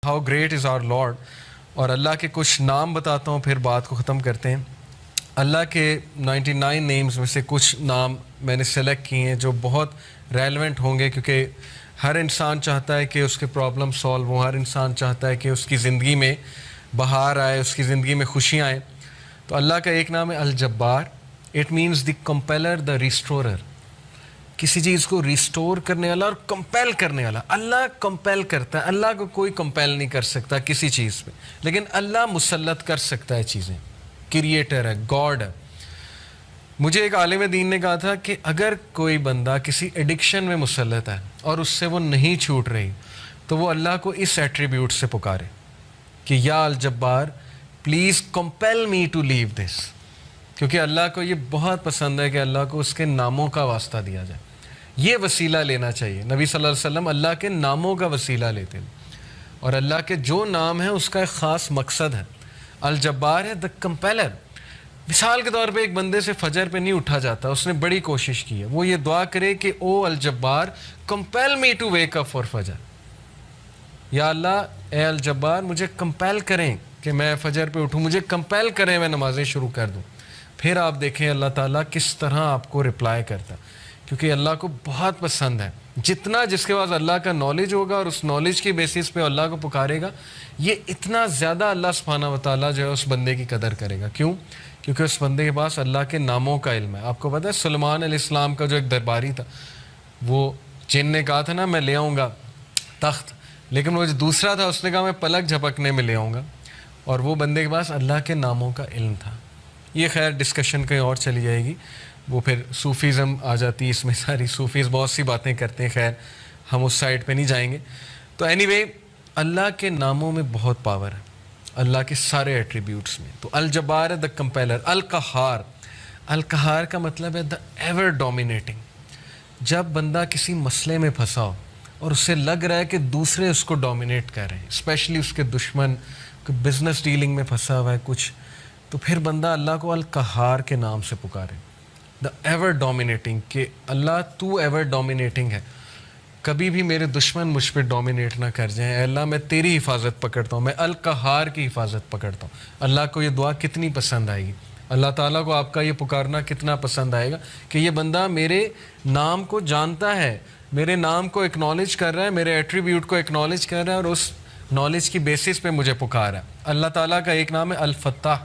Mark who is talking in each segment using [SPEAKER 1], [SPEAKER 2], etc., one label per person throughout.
[SPEAKER 1] How great is our lord. اور اللہ کے کچھ نام بتاتا ہوں پھر بات کو ختم کرتے ہیں. اللہ کے 99 نیمز میں سے کچھ نام میں نے سلیکٹ کیے ہیں جو بہت ریلیونٹ ہوں گے، کیونکہ ہر انسان چاہتا ہے کہ اس کے پرابلم سالو ہوں، ہر انسان چاہتا ہے کہ اس کی زندگی میں بہار آئے، اس کی زندگی میں خوشیاں آئیں. تو اللہ کا ایک نام ہے الجبار. اٹ مینز دی کمپیلر، دا ریسٹورر. کسی چیز کو ریسٹور کرنے والا اور کمپیل کرنے والا. اللہ کمپیل کرتا ہے، اللہ کو کوئی کمپیل نہیں کر سکتا کسی چیز پہ، لیکن اللہ مسلط کر سکتا ہے چیزیں. کریٹر ہے، گاڈ ہے. مجھے ایک عالم دین نے کہا تھا کہ اگر کوئی بندہ کسی ایڈکشن میں مسلط ہے اور اس سے وہ نہیں چھوٹ رہی، تو وہ اللہ کو اس ایٹریبیوٹ سے پکارے کہ یا الجبار پلیز کمپیل می ٹو لیو دس. کیونکہ اللہ کو یہ بہت پسند ہے کہ اللہ کو اس کے ناموں کا واسطہ دیا جائے. یہ وسیلہ لینا چاہیے. نبی صلی اللہ علیہ وسلم اللہ کے ناموں کا وسیلہ لیتے ہیں، اور اللہ کے جو نام ہیں اس کا ایک خاص مقصد ہے. الجبار ہے دا کمپیلر. مثال کے طور پہ ایک بندے سے فجر پہ نہیں اٹھا جاتا، اس نے بڑی کوشش کی ہے، وہ یہ دعا کرے کہ او الجبار compel me to wake up for فجر. یا اللہ اے الجبار مجھے کمپیل کریں کہ میں فجر پہ اٹھوں، مجھے کمپیل کریں میں نمازیں شروع کر دوں. پھر آپ دیکھیں اللہ تعالیٰ کس طرح آپ کو رپلائی کرتا، کیونکہ اللہ کو بہت پسند ہے. جتنا جس کے پاس اللہ کا نالج ہوگا اور اس نالج کی بیسس پہ اللہ کو پکارے گا، یہ اتنا زیادہ اللہ سبحانہ و تعالیٰ جو ہے اس بندے کی قدر کرے گا. کیوں؟ کیونکہ اس بندے کے پاس اللہ کے ناموں کا علم ہے. آپ کو پتہ ہے سلیمان علیہ السلام کا جو ایک درباری تھا، وہ جن نے کہا تھا نا میں لے آؤں گا تخت، لیکن وہ جو دوسرا تھا اس نے کہا میں پلک جھپکنے میں لے آؤں گا. اور وہ بندے کے پاس اللہ کے ناموں کا علم تھا. یہ خیر ڈسکشن کہیں اور چلی جائے گی، وہ پھر صوفیزم آ جاتی ہے اس میں ساری. صوفیز بہت سی باتیں کرتے ہیں، خیر ہم اس سائڈ پہ نہیں جائیں گے. تو اینی وے اللہ کے ناموں میں بہت پاور ہے، اللہ کے سارے ایٹریبیوٹس میں. تو الجبار ہے دا کمپیلر. القہار. القہار کا مطلب ہے دا ایور ڈومینیٹنگ. جب بندہ کسی مسئلے میں پھنسا ہو اور اسے لگ رہا ہے کہ دوسرے اس کو ڈومینیٹ کر رہے ہیں، اسپیشلی اس کے دشمن، بزنس ڈیلنگ میں پھنسا ہوا ہے کچھ، تو پھر بندہ اللہ کو القہار کے نام سے پکارے. دا ایور ڈومینیٹنگ، کہ اللہ تو ایور ڈومینیٹنگ ہے، کبھی بھی میرے دشمن مجھ پہ ڈومینیٹ نہ کر جائیں. اے اللہ میں تیری حفاظت پکڑتا ہوں، میں القہار کی حفاظت پکڑتا ہوں. اللہ کو یہ دعا کتنی پسند آئے گی، اللہ تعالیٰ کو آپ کا یہ پکارنا کتنا پسند آئے گا کہ یہ بندہ میرے نام کو جانتا ہے، میرے نام کو اکنالج کر رہا ہے، میرے ایٹریبیوٹ کو اکنالج کر رہا ہے، اور اس نالج کی بیسس پہ مجھے پکار ہے. اللہ تعالیٰ کا ایک نام ہے الفتاح.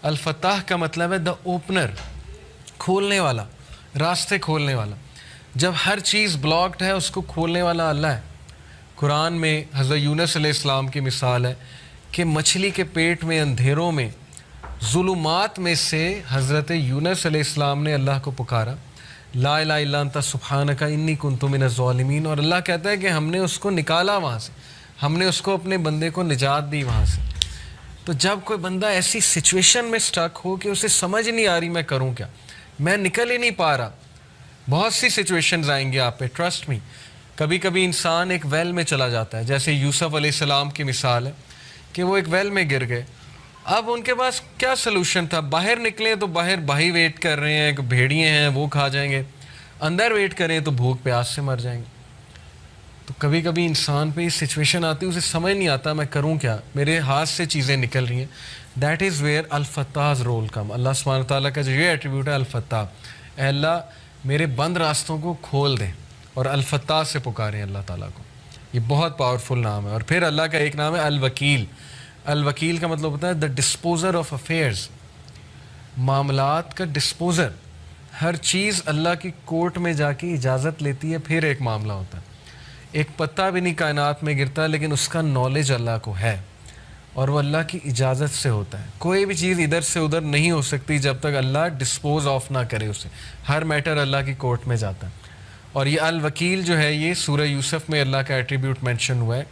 [SPEAKER 1] الفتاح کا مطلب ہے دا اوپنر، کھولنے والا، راستے کھولنے والا. جب ہر چیز بلاکڈ ہے اس کو کھولنے والا اللہ ہے. قرآن میں حضرت یونس علیہ السلام کی مثال ہے کہ مچھلی کے پیٹ میں اندھیروں میں ظلمات میں سے حضرت یونس علیہ السلام نے اللہ کو پکارا، لا الہ الا انت سبحانک انی کنت من الظالمین. اور اللہ کہتا ہے کہ ہم نے اس کو نکالا وہاں سے، ہم نے اس کو اپنے بندے کو نجات دی وہاں سے. تو جب کوئی بندہ ایسی سچویشن میں سٹک ہو کہ اسے سمجھ نہیں آ رہی میں کروں کیا، میں نکل ہی نہیں پا رہا، بہت سی سچویشنز آئیں گی آپ پہ، ٹرسٹ می. کبھی کبھی انسان ایک ویل میں چلا جاتا ہے، جیسے یوسف علیہ السلام کی مثال ہے کہ وہ ایک ویل میں گر گئے. اب ان کے پاس کیا سلوشن تھا؟ باہر نکلیں تو باہر بھائی ویٹ کر رہے ہیں، بھیڑیے ہیں وہ کھا جائیں گے، اندر ویٹ کریں تو بھوک پیاس سے مر جائیں گے. تو کبھی کبھی انسان پہ یہ سچویشن آتی ہے، اسے سمجھ نہیں آتا میں کروں کیا، میرے ہاتھ سے چیزیں نکل رہی ہیں. دیٹ از ویئر الفتاح's رول کم. اللہ سبحانہ تعالیٰ کا جو یہ ایٹریبیوٹ ہے الفتاح، اے اللہ میرے بند راستوں کو کھول دیں، اور الفتاح سے پکاریں اللہ تعالیٰ کو. یہ بہت پاورفل نام ہے. اور پھر اللہ کا ایک نام ہے الوکیل. الوکیل کا مطلب ہوتا ہے دا ڈسپوزر آف افیئرز، معاملات کا ڈسپوزر. ہر چیز اللہ کی کورٹ میں جا کے اجازت لیتی ہے پھر ایک معاملہ ہوتا ہے. ایک پتا بھی نہیں کائنات میں گرتا لیکن اس کا نالج اللہ کو ہے، اور وہ اللہ کی اجازت سے ہوتا ہے. کوئی بھی چیز ادھر سے ادھر نہیں ہو سکتی جب تک اللہ ڈسپوز آف نہ کرے اسے. ہر میٹر اللہ کی کورٹ میں جاتا ہے. اور یہ الوکیل جو ہے یہ سورہ یوسف میں اللہ کا ایٹریبیوٹ مینشن ہوا ہے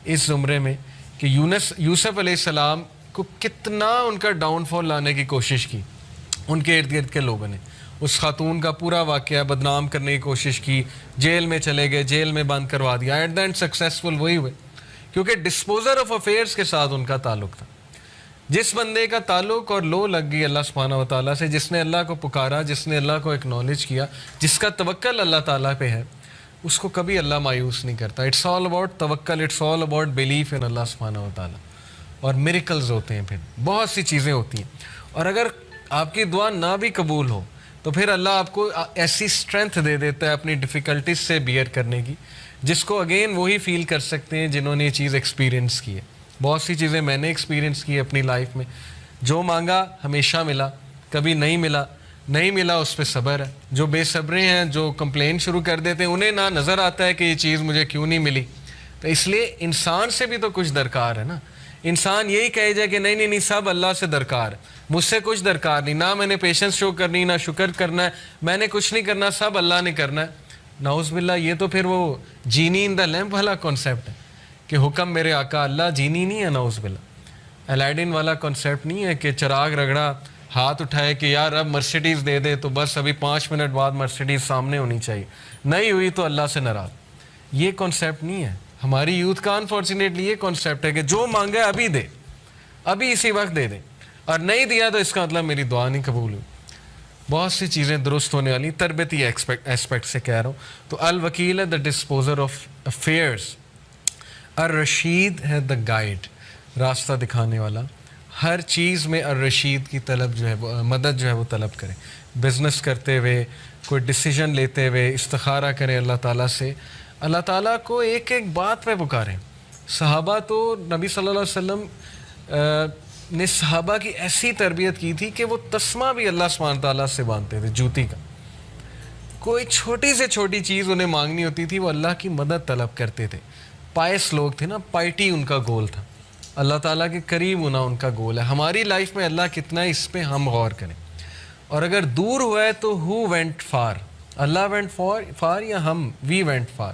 [SPEAKER 1] اس زمرے میں، کہ یوسف علیہ السلام کو کتنا ان کا ڈاؤن فال لانے کی کوشش کی ان کے ارد گرد کے لوگوں نے. اس خاتون کا پورا واقعہ بدنام کرنے کی کوشش کی، جیل میں چلے گئے، جیل میں بند کروا دیا. ایٹ دا اینڈ سکسیسفل وہی ہوئے، کیونکہ ڈسپوزر آف افیئرس کے ساتھ ان کا تعلق تھا. جس بندے کا تعلق اور لو لگ گئی اللہ سبحانہ و تعالیٰ سے، جس نے اللہ کو پکارا، جس نے اللہ کو اکنالج کیا، جس کا توکل اللہ تعالیٰ پہ ہے، اس کو کبھی اللہ مایوس نہیں کرتا. اٹس آل اباؤٹ توکل, it's all about belief in اللہ سبحانہ و تعالیٰ. اور میریکلز ہوتے ہیں, پھر بہت سی چیزیں ہوتی ہیں. اور اگر آپ کی دعا نہ بھی قبول ہو تو پھر اللہ آپ کو ایسی اسٹرینتھ دے دیتا ہے اپنی ڈیفیکلٹیز سے بیئر کرنے کی, جس کو اگین وہی فیل کر سکتے ہیں جنہوں نے یہ چیز ایکسپیرینس کی ہے. بہت سی چیزیں میں نے ایکسپیرینس کی ہے اپنی لائف میں. جو مانگا ہمیشہ ملا, کبھی نہیں ملا اس پہ صبر ہے. جو بے صبرے ہیں, جو کمپلین شروع کر دیتے ہیں, انہیں نہ نظر آتا ہے کہ یہ چیز مجھے کیوں نہیں ملی. تو اس لیے انسان سے بھی تو کچھ درکار ہے نا. انسان یہی کہے جائے کہ نہیں سب اللہ سے درکار ہے, مجھ سے کچھ درکار نہیں, نہ میں نے پیشنس شو کرنی, نہ شکر کرنا ہے, میں نے کچھ نہیں کرنا, سب اللہ نے کرنا ہے. نعوذ باللہ, یہ تو پھر وہ جینی ان دا لیمپ والا کانسیپٹ ہے کہ حکم میرے آقا. اللہ جینی نہیں ہے, نعوذ باللہ. الیڈن والا کانسیپٹ نہیں ہے کہ چراغ رگڑا, ہاتھ اٹھائے کہ یار اب مرسیڈیز دے دے تو بس ابھی 5 منٹ بعد مرسیڈیز سامنے ہونی چاہیے, نہیں ہوئی تو اللہ سے ناراض. یہ کانسیپٹ نہیں ہے. ہماری یوتھ کا انفارچونیٹلی یہ کانسیپٹ ہے کہ جو مانگے ابھی دے, ابھی اسی وقت دے دے, اور نہیں دیا تو اس کا مطلب میری دعا نہیں قبول ہوئی. بہت سی چیزیں درست ہونے والی, تربیتی ایسپیکٹ سے کہہ رہا ہوں. تو الوکیل ہے دا ڈسپوزر آف افیئرس, الرشید ہے دا گائیڈ, راستہ دکھانے والا. ہر چیز میں الرشید کی طلب جو ہے مدد جو ہے وہ طلب کریں. بزنس کرتے ہوئے, کوئی ڈیسیجن لیتے ہوئے استخارہ کریں اللہ تعالیٰ سے. اللہ تعالیٰ کو ایک ایک بات پہ پکاریں. صحابہ تو نبی صلی اللہ علیہ وسلم نے صحابہ کی ایسی تربیت کی تھی کہ وہ تسمہ بھی اللہ سبحانہ تعالیٰ سے باندھتے تھے, جوتی کا. کوئی چھوٹی سے چھوٹی چیز انہیں مانگنی ہوتی تھی, وہ اللہ کی مدد طلب کرتے تھے. پائس لوگ تھے نا, پائٹی ان کا گول تھا, اللہ تعالیٰ کے قریب ہونا ان کا گول ہے. ہماری لائف میں اللہ کتنا ہے اس پہ ہم غور کریں. اور اگر دور ہوا ہے تو who went far, Allah went far یا ہم we went far.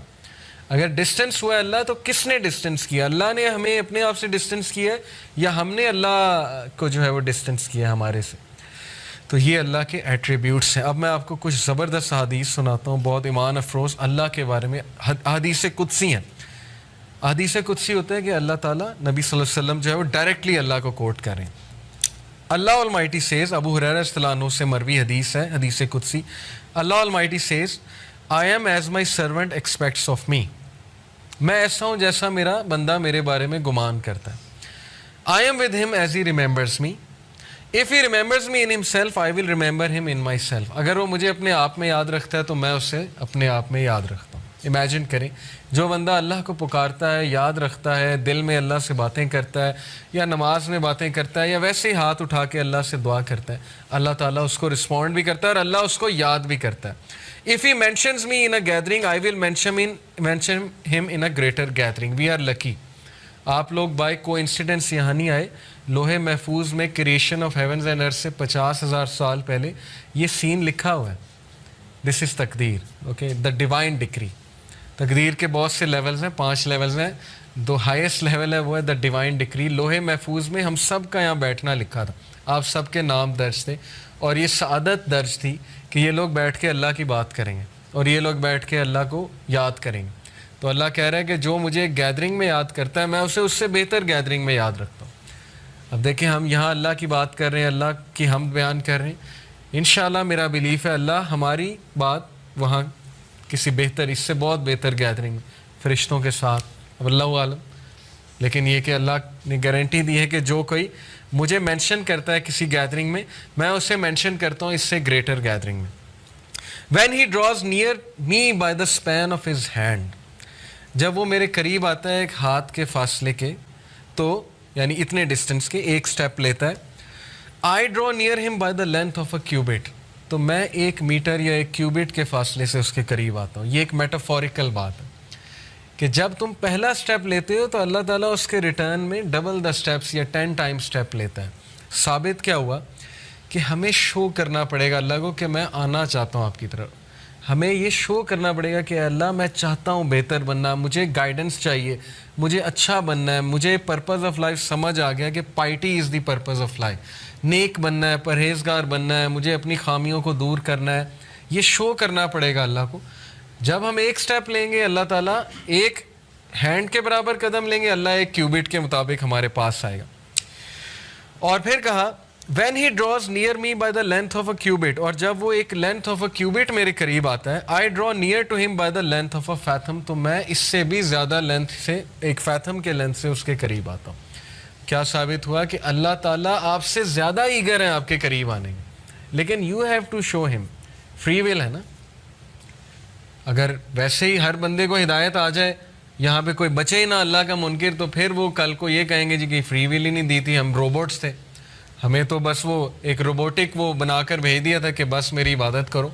[SPEAKER 1] اگر ڈسٹنس ہوا ہے اللہ تو کس نے ڈسٹنس کیا, اللہ نے ہمیں اپنے آپ سے ڈسٹنس کیا ہے یا ہم نے اللہ کو جو ہے وہ ڈسٹنس کیا ہے ہمارے سے. تو یہ اللہ کے ایٹریبیوٹس ہیں. اب میں آپ کو کچھ زبردست حدیث سناتا ہوں, بہت ایمان افروز اللہ کے بارے میں. حدیث قدسی ہیں. حدیث قدسی ہوتا ہے کہ اللہ تعالیٰ نبی صلی اللہ علیہ وسلم جو ہے وہ ڈائریکٹلی اللہ کو کوٹ کریں. اللہ Almighty says, ابو ہریرہ رضی اللہ عنہ سے مروی حدیث ہے, حدیث قدسی. اللہ Almighty says, I am as my servant expects of me. میں ایسا ہوں جیسا میرا بندہ میرے بارے میں گمان کرتا ہے. I am with him as he remembers me. If he remembers me in himself, I will remember him in myself. اگر وہ مجھے اپنے آپ میں یاد رکھتا ہے تو میں اسے اپنے آپ میں یاد رکھتا ہوں. امیجن کریں, جو بندہ اللہ کو پکارتا ہے, یاد رکھتا ہے, دل میں اللہ سے باتیں کرتا ہے, یا نماز میں باتیں کرتا ہے, یا ویسے ہی ہاتھ اٹھا کے اللہ سے دعا کرتا ہے, اللہ تعالیٰ اس کو رسپونڈ بھی کرتا ہے اور اللہ اس کو یاد بھی کرتا ہے. If he mentions me in a gathering, I will mention him in a greater gathering. We are lucky. آپ لوگ بائی کو انسیڈنس یہاں نہیں آئے. لوہے محفوظ میں کریشن آف ہیونز اینڈ ارتھ سے 50,000 سال پہلے یہ سین لکھا ہوا ہے. دس از تقدیر, اوکے, دا ڈیوائن ڈکری. تقدیر کے بہت سے لیولز ہیں, 5 لیولز ہیں. دو ہائیسٹ لیول ہے وہ ہے دا ڈیوائن ڈکری. لوہے محفوظ میں ہم سب کا یہاں بیٹھنا لکھا تھا, آپ سب کے نام درج تھے, اور یہ سعادت درج تھی کہ یہ لوگ بیٹھ کے اللہ کی بات کریں گے اور یہ لوگ بیٹھ کے اللہ کو یاد کریں گے. تو اللہ کہہ رہا ہے کہ جو مجھے گیدرنگ میں یاد کرتا ہے میں اسے اس سے بہتر گیدرنگ میں یاد رکھتا ہوں. اب دیکھیں, ہم یہاں اللہ کی بات کر رہے ہیں, اللہ کی ہم بیان کر رہے ہیں. انشاءاللہ میرا بلیف ہے اللہ ہماری بات وہاں کسی بہتر, اس سے بہت بہتر گیدرنگ میں فرشتوں کے ساتھ, اب اللہ عالم. لیکن یہ کہ اللہ نے گارنٹی دی ہے کہ جو کوئی مجھے مینشن کرتا ہے کسی گیدرنگ میں, میں اسے مینشن کرتا ہوں اس سے گریٹر گیدرنگ میں. When he draws near me by the span of his hand, جب وہ میرے قریب آتا ہے ایک ہاتھ کے فاصلے کے, تو یعنی اتنے ڈسٹنس کے, ایک سٹیپ لیتا ہے. I draw near him by the length of a cubit, تو میں 1 میٹر یا 1 کیوبٹ کے فاصلے سے اس کے قریب آتا ہوں. یہ ایک میٹافوریکل بات ہے کہ جب تم پہلا سٹیپ لیتے ہو تو اللہ تعالیٰ اس کے ریٹرن میں ڈبل دا سٹیپس یا 10 ٹائم سٹیپ لیتا ہے. ثابت کیا ہوا کہ ہمیں شو کرنا پڑے گا اللہ کو کہ میں آنا چاہتا ہوں آپ کی طرف. ہمیں یہ شو کرنا پڑے گا کہ اللہ میں چاہتا ہوں بہتر بننا, مجھے گائیڈنس چاہیے, مجھے اچھا بننا ہے, مجھے پرپز آف لائف سمجھ آ گیا کہ piety is the purpose of life, نیک بننا ہے, پرہیزگار بننا ہے, مجھے اپنی خامیوں کو دور کرنا ہے. یہ شو کرنا پڑے گا اللہ کو. جب ہم ایک سٹیپ لیں گے اللہ تعالیٰ ایک ہینڈ کے برابر قدم لیں گے, اللہ 1 کیوبٹ کے مطابق ہمارے پاس آئے گا. اور پھر کہا When he draws near me by the length of a cubit, اور جب وہ ایک length of a cubit میرے قریب آتا ہے, I draw near to him by the length of a fathom, تو میں اس سے بھی زیادہ length سے, ایک fathom کے length سے اس کے قریب آتا ہوں. کیا ثابت ہوا کہ اللہ تعالیٰ آپ سے زیادہ ایگر ہیں آپ کے قریب آنے میں, لیکن you have to show him. free will ہے نا. اگر ویسے ہی ہر بندے کو ہدایت آ جائے, یہاں پہ کوئی بچے ہی نہ اللہ کا منکر, تو پھر وہ کل کو یہ کہیں گے جی کہ فری ول ہی نہیں دی تھی, ہم روبوٹس تھے, ہمیں تو بس وہ ایک روبوٹک وہ بنا کر بھیج دیا تھا کہ بس میری عبادت کرو.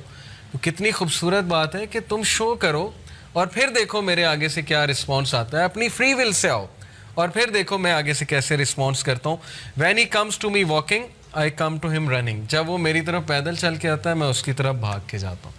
[SPEAKER 1] تو کتنی خوبصورت بات ہے کہ تم شو کرو اور پھر دیکھو میرے آگے سے کیا رسپانس آتا ہے. اپنی فری ول سے آؤ اور پھر دیکھو میں آگے سے کیسے رسپانس کرتا ہوں. When he comes to me walking, I come to him running. جب وہ میری طرف پیدل چل کے آتا ہے, میں اس کی طرف بھاگ کے جاتا ہوں.